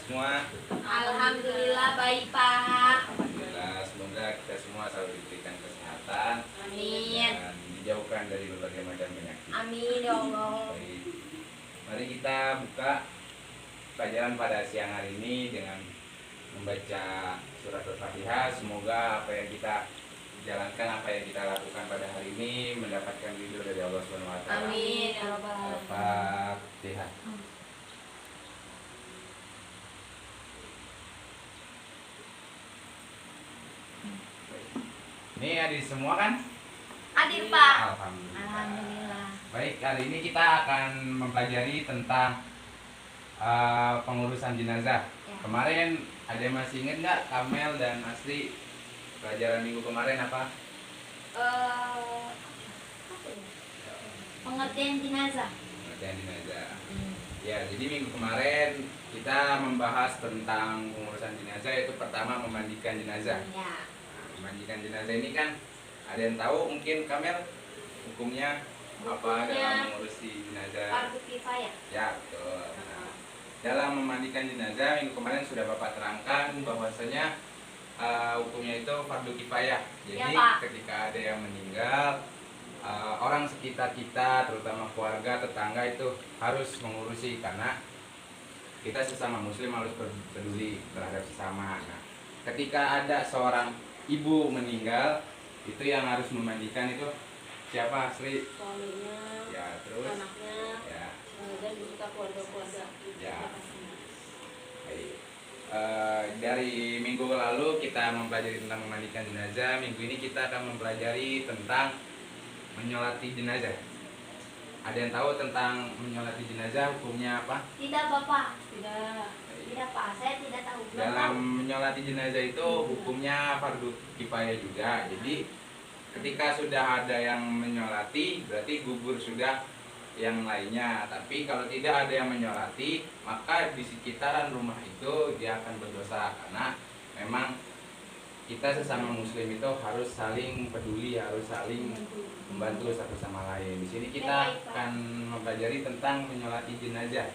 semua? Alhamdulillah baik Pak. Alhamdulillah, semoga kita semua selalu diberikan kesehatan Amin. dan dijauhkan dari berbagai macam penyakit. Amin ya Allah. Baik. Mari kita buka pelajaran pada siang hari ini dengan membaca surat Al-Fatihah. Semoga apa yang kita jalankan, apa yang kita lakukan pada hari ini mendapatkan ridho dari Allah Subhanahu wa taala. Amin ya Rabbal alamin. Al-Fatihah. Ini adik semua kan? Hadir Pak. Alhamdulillah. Alhamdulillah. Baik, hari ini kita akan mempelajari tentang pengurusan jenazah. Ya. Kemarin ada yang masih ingat nggak Kamel dan Asri pelajaran minggu kemarin apa? Apa ya? Pengertian jenazah. Pengertian jenazah. Ya, jadi minggu kemarin kita membahas tentang pengurusan jenazah, yaitu pertama memandikan jenazah. Ya. Memandikan jenazah ini kan ada yang tahu mungkin Kamel hukumnya apa Hukumnya dalam mengurusi jenazah? Fardu kifayah. Ya, betul. Nah, dalam memandikan jenazah minggu kemarin sudah Bapak terangkan bahwasanya hukumnya itu fardu kifayah. Jadi Ya, Pak. ketika ada yang meninggal, orang sekitar kita, terutama keluarga, tetangga itu harus mengurusi karena kita sesama muslim harus peduli terhadap sesama. Nah, ketika ada seorang ibu meninggal, itu yang harus memandikan itu siapa, Sri? Suaminya, Ya, terus anaknya, ya, dan juga keluarga-keluarga. ya. Baik. Dari minggu lalu kita mempelajari tentang memandikan jenazah. Minggu ini kita akan mempelajari tentang menyolati jenazah. Ada yang tahu tentang menyolati jenazah hukumnya apa? Tidak Bapak. Tidak Pak, saya tidak tahu. Belum Dalam tahu. menyolati jenazah itu hukumnya fardu kifayah juga. Jadi ketika sudah ada yang menyolati, berarti gugur sudah yang lainnya. Tapi kalau tidak ada yang menyolati, maka di sekitaran rumah itu dia akan berdosa karena memang kita sesama muslim itu harus saling peduli, harus saling membantu satu sama lain. Di sini kita akan mempelajari tentang menyolati jenazah,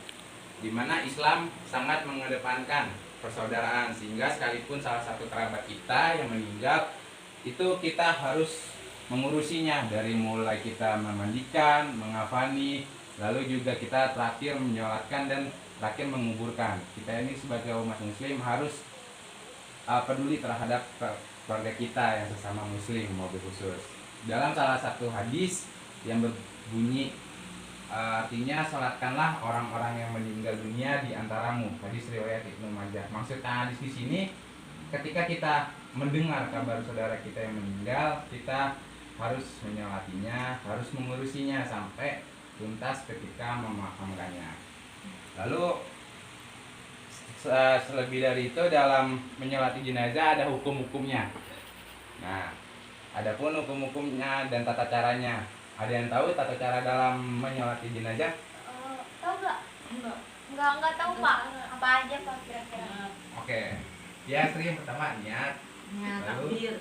di mana Islam sangat mengedepankan persaudaraan, sehingga sekalipun salah satu kerabat kita yang meninggal itu kita harus mengurusinya, dari mulai kita memandikan, mengafani, lalu juga kita terakhir menyolatkan dan terakhir menguburkan. Kita ini sebagai umat muslim harus peduli terhadap keluarga kita yang sesama muslim, mobil khusus. Dalam salah satu hadis yang berbunyi artinya salatkanlah orang-orang yang meninggal dunia di antaramu. Hadis riwayat Ibnu Majah. Maksud hadis di sini, ketika kita mendengar kabar saudara kita yang meninggal, kita harus menyolatinya, harus mengurusinya sampai tuntas ketika memakamkannya. Lalu selebih dari itu, dalam menyolati jenazah ada hukum-hukumnya. Nah, adapun hukum-hukumnya dan tata caranya, ada yang tahu tata cara dalam menyolati jenazah? Tahu nggak? Enggak tahu Pak. Apa aja Pak kira-kira? Oke. Ya, yang pertama niat. Ya, Lalu takbir.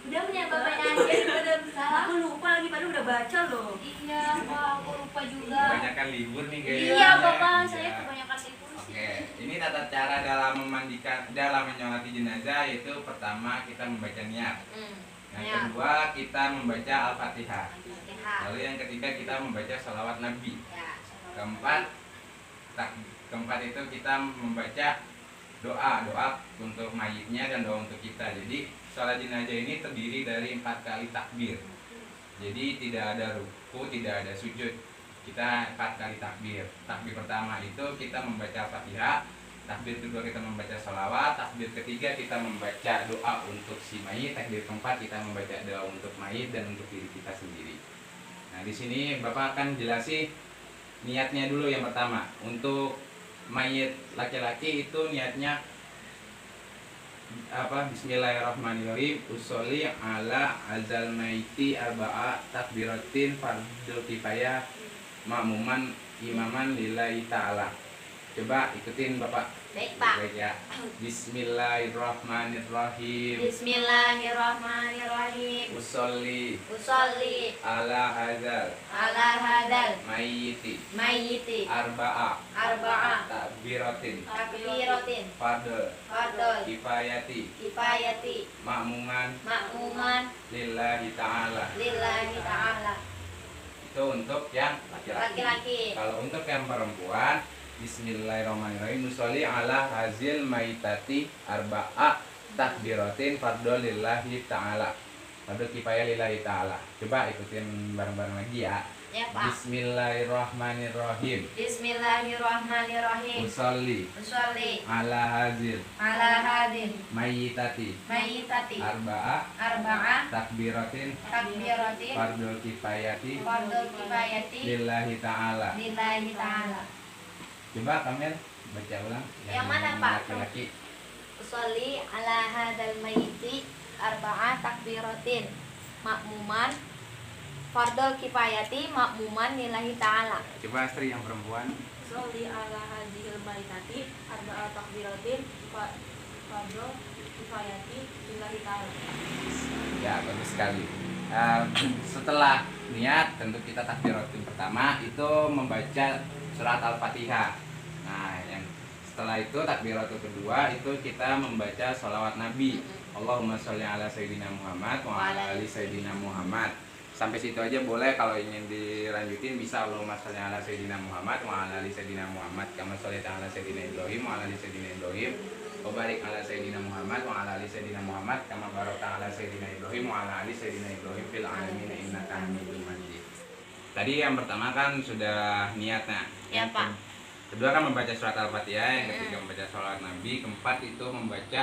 udah punya Bapak Nasir, udah salah. Aku lupa lagi, padahal udah baca loh. Iya Pak, aku lupa juga. kebanyakan libur nih kayaknya. Iya Bapak, Ya. saya kebanyakan libur sih. Oke, ini tata cara dalam dalam menyolati jenazah, yaitu pertama kita membaca niat. Yang Ya. kedua kita membaca Al-Fatihah. Al-Fatihah. Lalu yang ketiga kita membaca sholawat Nabi. Ya. Keempat itu kita membaca doa untuk mayitnya dan doa untuk kita. Jadi sholat jenazah ini terdiri dari 4 kali takbir. Jadi tidak ada ruku, tidak ada sujud. Kita 4 kali takbir. Takbir pertama itu kita membaca Al-Fatihah. Takbir kedua kita membaca sholawat. Takbir ketiga kita membaca doa untuk si mayit. Takbir keempat kita membaca doa untuk mayit dan untuk diri kita sendiri. Nah, di sini Bapak akan jelasin niatnya dulu. Yang pertama, untuk mayit laki-laki itu niatnya apa? Bismillahirrahmanirrahim. Usolli ala azal maiti arba'a takbiratin fardhu kifayah ma'muman imaman lillahi ta'ala. Coba ikutin Bapak. Baik, Pak. Baik ya. Bismillahirrahmanirrahim. Bismillahirrahmanirrahim. Usolli Usolli ala hadzal ala hadal mayyiti mayyiti arba'a arba'a takbiratin takbiratin fardhu fardol kifayati kifayati ma'muman makmuman lillahi ta'ala. lillahi ta'ala. Itu untuk yang laki-laki. Laki-laki. Kalau untuk yang perempuan, Bismillahirrahmanirrahim. Nusolli ala hazil maitati arba'a takbiratin fardhu lillahi ta'ala. Fardhu kifayah lillahi ta'ala. Coba ikutin bareng-bareng lagi ya. Ya, Pak. Bismillahirrahmanirrahim. Bismillahirrahmanirrahim. Usolli Usolli ala hazil ala hadil maitati mayyitati arba'a arba'a takbiratin takbiratin fardhu kifayati fardol kifayati lillahi ta'ala. lillahi ta'ala. Coba Kamil baca ulang. Yang mana, Pak? Laki-laki. Usolli ala hadal mayyiti arba'a takbiratin makmuman fardol kifayati makmuman lillahi ta'ala. Coba Astri yang perempuan. Sholli ala hadhil maitati arba'a takbiratin fardhu kifayati lillahi ta'ala. Ya, bagus sekali. Setelah niat, tentu kita takbiratin pertama itu membaca surat Al-Fatihah. Nah, yang setelah itu takbiratul kedua itu kita membaca sholawat Nabi. Allahumma sholli ala sayyidina Muhammad wa ala ali sayyidina Muhammad. Sampai situ aja boleh. Kalau ingin dilanjutin bisa Allahumma sholli ala sayyidina Muhammad wa ala ali sayyidina Muhammad kama shallaita ala sayyidina Ibrahim wa ala ali sayyidina Ibrahim wa barik ala sayyidina Muhammad wa ala ali sayyidina Muhammad kama barakta ala sayyidina Ibrahim wa ala ali sayyidina Ibrahim fil alamin innaka Hamidum Majid. Tadi yang pertama kan sudah niatnya. Ya, Yang Pak. Kedua kan membaca surat Al-Fatihah, yang ketiga membaca sholawat Nabi, keempat itu membaca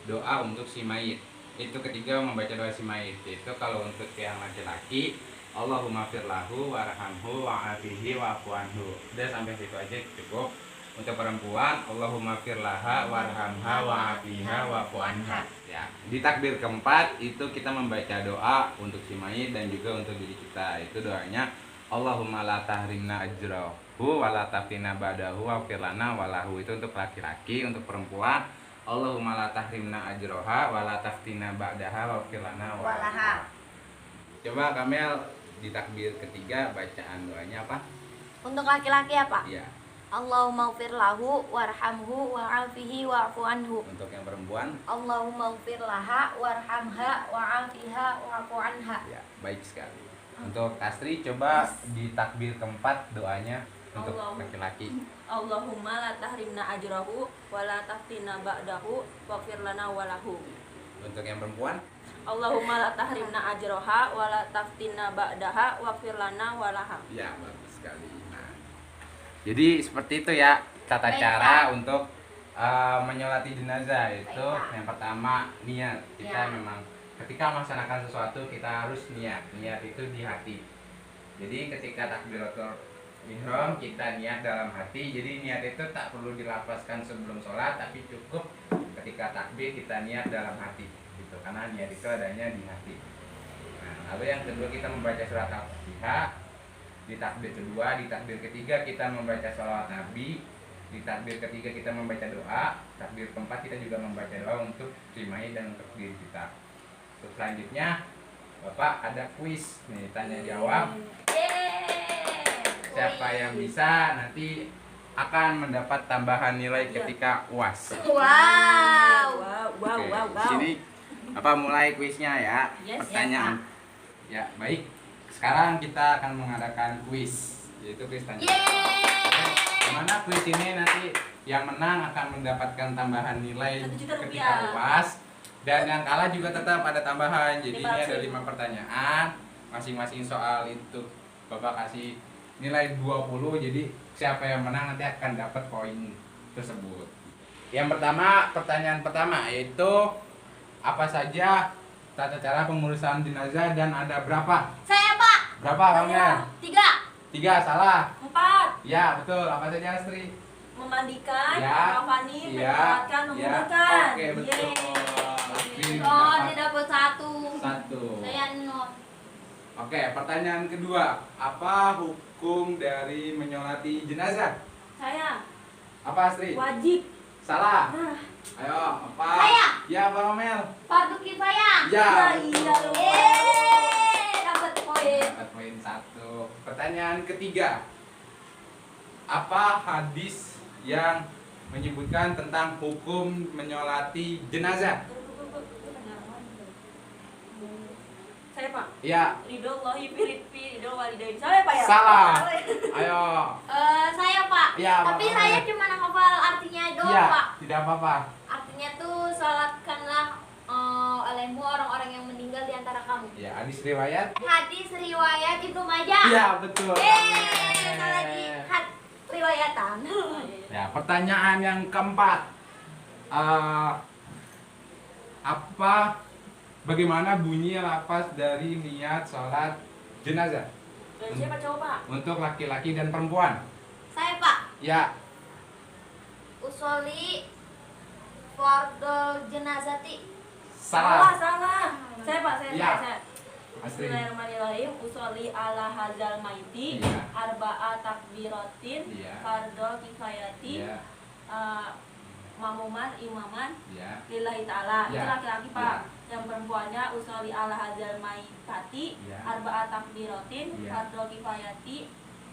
doa untuk si mayit. Itu ketiga membaca doa si mayit. Itu kalau untuk yang laki-laki, Allahumma firlahu warhamhu wa'afihi wa'fu anhu. Udah sampai situ aja cukup. Untuk perempuan, Allahumma firlaha warhamha wa'afiha wa'fu anha. Ya. Di takbir keempat itu kita membaca doa untuk si mayit dan juga untuk diri kita. Itu doanya Allahumma la tahrimna ajrahu wa la taftina ba'dahu wa firlana walahu. Itu untuk laki-laki. Untuk perempuan, Allahumma la tahrimna ajroha wa la taftina ba'daha wa firlana Walaha. Coba Kamel di takbir ketiga bacaan doanya apa? Untuk laki-laki ya, Pak? Iya. Allahumma ighfir lahu warhamhu wa'afihi wa'fu anhu. Untuk yang perempuan? Allahumma ighfir laha warhamha wa'afiha wa'fu anha. Ya, baik sekali. Untuk Astri coba di takbir keempat doanya untuk laki-laki. Allahumma la tahrimna ajrahu wa la taftina ba'dahu waghfir lana walahu. Untuk yang perempuan? Allahumma la tahrimna ajraha wa la taftina ba'daha waghfir lana walaha. Ya, bagus sekali. Nah, jadi seperti itu ya tata Baik, cara Pak. untuk menyolati jenazah. Itu Baik, Pak. yang pertama niat. Kita Ya. memang ketika melaksanakan sesuatu kita harus niat. Niat itu di hati. Jadi ketika takbiratul ihram kita niat dalam hati. Jadi niat itu tak perlu dilafazkan sebelum sholat, tapi cukup ketika takbir kita niat dalam hati. Gitu. Karena niat itu adanya di hati. Nah, lalu yang kedua kita membaca surat Al-Fatihah. Di takbir kedua, di takbir ketiga kita membaca sholawat Nabi. Di takbir ketiga kita membaca doa. Takbir keempat kita juga membaca doa untuk mayit dan untuk diri kita. Untuk selanjutnya, Bapak ada kuis nih, tanya jawab. Siapa yang bisa nanti akan mendapat tambahan nilai ketika UAS. Wow. Oke, Sini apa mulai kuisnya ya? Yes, Pertanyaan. Ya, baik. Sekarang kita akan mengadakan kuis, yaitu kuis tanya. Yeay. Dimana kuis ini nanti yang menang akan mendapatkan tambahan nilai 1 juta ketika rupiah. UAS, dan yang kalah juga tetap ada tambahan. Jadi ini ada 500.000. 5 pertanyaan, masing-masing soal itu Bapak kasih nilai 20. Jadi siapa yang menang nanti akan dapat poin tersebut. Yang pertama, pertanyaan pertama yaitu apa saja tata cara pengurusan jenazah dan ada berapa? Saya, Pak. Berapa Bang? 3. 3 salah. 4. Ya, betul. Apa saja Astri? Memandikan, Ya. mengkafani, Ya. menyolatkan, menguburkan. Oke, betul. Astri Oh, dapat dia dapat 1. 1. Saya 0. Oke, pertanyaan kedua. Apa hukum dari menyolati jenazah? Saya Apa Astri? wajib. Salah. Nah, Ayo, apa? Saya. Ya, Pak Amel. Fardu kifayah. Ya. iya dong. Dapat poin. Dapat poin 1. Pertanyaan ketiga. Apa hadis yang menyebutkan tentang hukum menyolati jenazah? Saya Pak. Ya, Ridhollahi fi ridho walidain. Salah ya Pak ya? salah. Ayo. Saya Pak. Ya, Tapi Pak. saya cuma hafal artinya doang Ya, Pak. tidak apa-apa. Artinya tuh salatkanlah olehmu orang-orang yang meninggal di antara kamu. Ya, hadis riwayat. Hadis riwayat Ibnu Majah. Ya, betul. Salah di riwayatan. Ya, pertanyaan yang keempat. Bagaimana bunyi lafaz dari niat sholat jenazah Siapa cowok Pak? untuk laki-laki dan perempuan? Saya Pak. Ya, Usolli fardul jenazati. salah. Salah. Saya Pak, Ya. saya. Asli. Bismillahirrahmanirrahim. Usolli ala hadzal maiti Iya. arba'a takbiratin Iya. fardhu kifayati Ya, mamuman imaman ya, lillahi ta'ala. Itu Ya. laki-laki Pak. Yang perempuannya usolli ala hadzal maitati Ya. arba'a takbiratin Ya. fardhu kifayati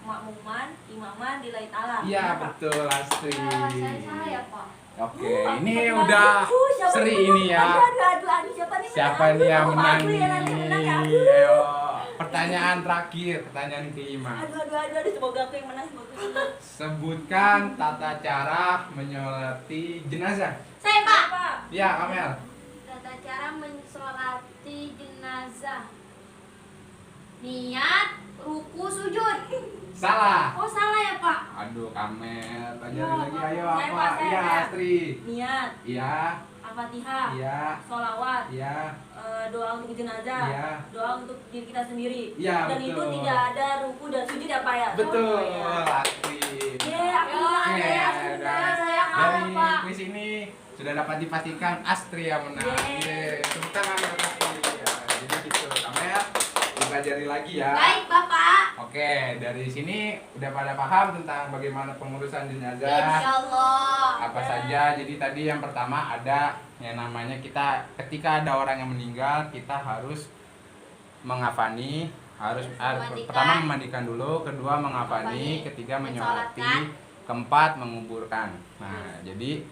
makmuman imaman lillahi ta'ala. ya, Pak. betul Astri. Saya salah ya Pak. Oke, ini udah siapa seri nih, ini ya. Aduh, siapa nih Siapa menang? nih yang menang Aduh, ya, nanti menang ya. nih? Ayo, pertanyaan terakhir, pertanyaan kelima. Aduh, semoga aku yang menang, semoga aku yang menang. Sebutkan tata cara menyolati jenazah. Saya Pak. Pak. Ya, Amel. Tata cara mensolati jenazah. Niat, ruku, sujud. Salah. Oh salah ya Pak. Aduh, Kamel, ajarin Ya, lagi Pak. ayo Saya, apa? Pak, saya, Iya, saya. Astri. Niat, Iya, Al-Fatihah, iya, sholawat, iya. doa untuk jenazah, Iya. doa untuk diri kita sendiri. Iya, Dan betul. itu tidak ada ruku dan sujud ya Pak ya? Betul, Oh, ya. Astri. Aku Ya, menang Oke, ya. saya kalah dari Pak. kuis ini sudah dapat dipastikan Astri yang menang. Yeay. Tepuk tangan untuk Astri. Ya, jadi gitu, Kamel dipelajari lagi ya. Baik Bapak. Oke, dari sini udah pada paham tentang bagaimana pengurusan jenazah. Insya Allah. Apa saja. Jadi tadi yang pertama ada yang namanya kita ketika ada orang yang meninggal kita harus mengafani, Memandikan. pertama memandikan dulu, kedua mengafani, ketiga menyolati, mensolatkan. keempat menguburkan. Nah, jadi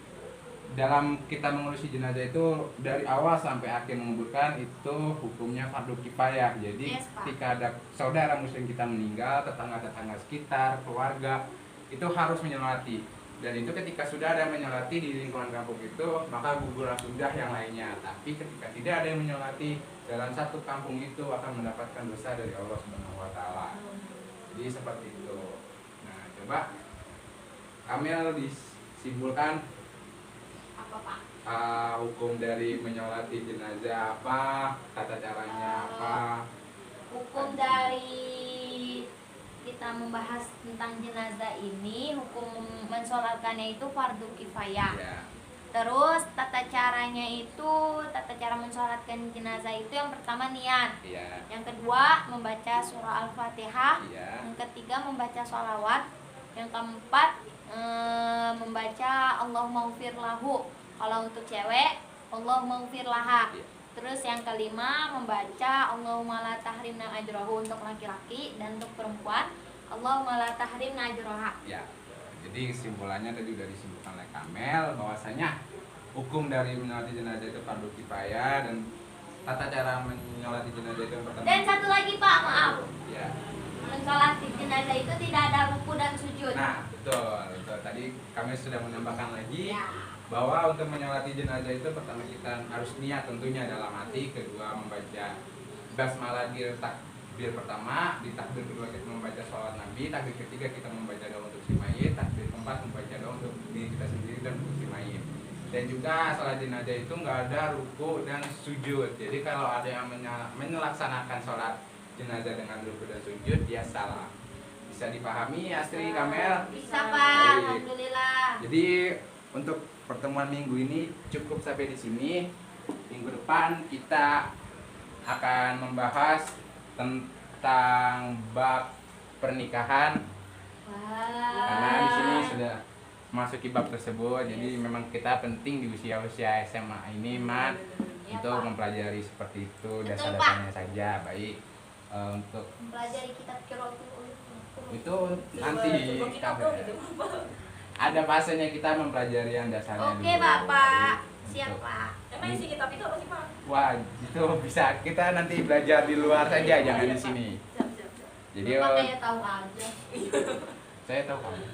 dalam kita mengurusi jenazah itu dari awal sampai akhir menguburkan itu hukumnya fardu kifayah. Jadi Yes, Pak. ketika ada saudara muslim kita meninggal, tetangga-tetangga sekitar, keluarga itu harus menyolati. Dan itu ketika sudah ada yang menyolati di lingkungan kampung itu, maka gugurlah sudah yang lainnya. Tapi ketika tidak ada yang menyolati dalam satu kampung itu akan mendapatkan dosa dari Allah Subhanahu wa taala. Jadi seperti itu. Nah, coba Kamil disimpulkan Apa Pak? hukum dari menyolati jenazah apa, tata caranya apa. Hukum dari kita membahas tentang jenazah ini, hukum mensolatkannya itu fardu kifayah. Ya, Terus tata caranya itu, tata cara mensolatkan jenazah itu yang pertama niat, iya, yang kedua membaca surah Al-Fatihah, iya, yang ketiga membaca sholawat, yang keempat membaca Allahumma ufir lahu. Kalau untuk cewek Allahumma ufir laha. iya. Terus yang kelima membaca Allahumma la tahrimna ajrahu untuk laki-laki, dan untuk perempuan Allahumma la tahrimna ajraha. Ya. Jadi kesimpulannya tadi sudah disimpulkan oleh Kamel bahwasanya hukum dari menyolati jenazah itu fardu kifayah dan tata cara menyolati jenazah itu yang pertama. Dan satu lagi Pak, maaf. Ya. Mensolati jenazah itu tidak ada ruku dan sujud. Nah, betul. Tadi kami sudah menambahkan lagi Ya. bahwa untuk menyolati jenazah itu pertama kita harus niat tentunya dalam hati, kedua membaca basmalah di takbir pertama, di takbir kedua kita membaca sholawat Nabi, takbir ketiga kita membaca doa untuk si mayit, takbir keempat membaca doa untuk diri kita sendiri dan untuk si mayit. Dan juga sholat jenazah itu nggak ada ruku dan sujud. Jadi kalau ada yang menyelaksanakan sholat jenazah dengan ruku dan sujud, dia salah. Bisa dipahami Astri, Kamel? Bisa Pak, Baik. alhamdulillah. Jadi untuk pertemuan minggu ini cukup sampai di sini. Minggu depan kita akan membahas tentang bab pernikahan. Karena di sini sudah memasuki bab tersebut. Jadi memang kita penting di usia-usia SMA ini Mat Iya, untuk Pak. mempelajari seperti itu, Betul, dasar-dasarnya saja. Baik, untuk Mempelajari kitab Qiratul itu nanti Coba kita dong gitu. ada fasenya kita mempelajari yang dasarnya Oke, dulu. Bapak. Untuk- Siap, Pak. Emang isi kitab itu apa sih Pak? Wah, itu bisa kita nanti belajar di luar saja, jangan di sini. Siap, siap, siap. Jadi Bapak kayak tahu aja. saya tahu kamu.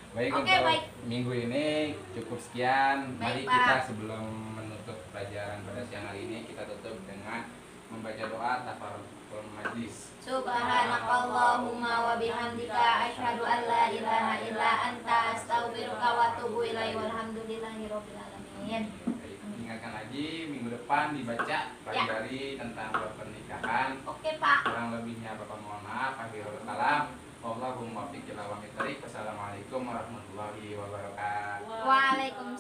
Baik, Oke, untuk baik. minggu ini cukup sekian. Mari Baik, kita Pak. sebelum menutup pelajaran pada siang hari ini, kita tutup dengan membaca doa tafaruqul majlis. Subhanakallahumma wa bihamdika asyhadu an la ilaha illa anta astaghfiruka wa atubu ilaika walhamdulillahirabbil alamin. Baik, ingatkan lagi minggu depan dibaca pelajari tentang pernikahan. Oke, Pak. Kurang lebihnya Bapak mohon maaf. Akhirul kalam. Wallahumma fiqh ila wa mitariq. Wassalamualaikum warahmatullahi wabarakatuh. Waalaikumsalam.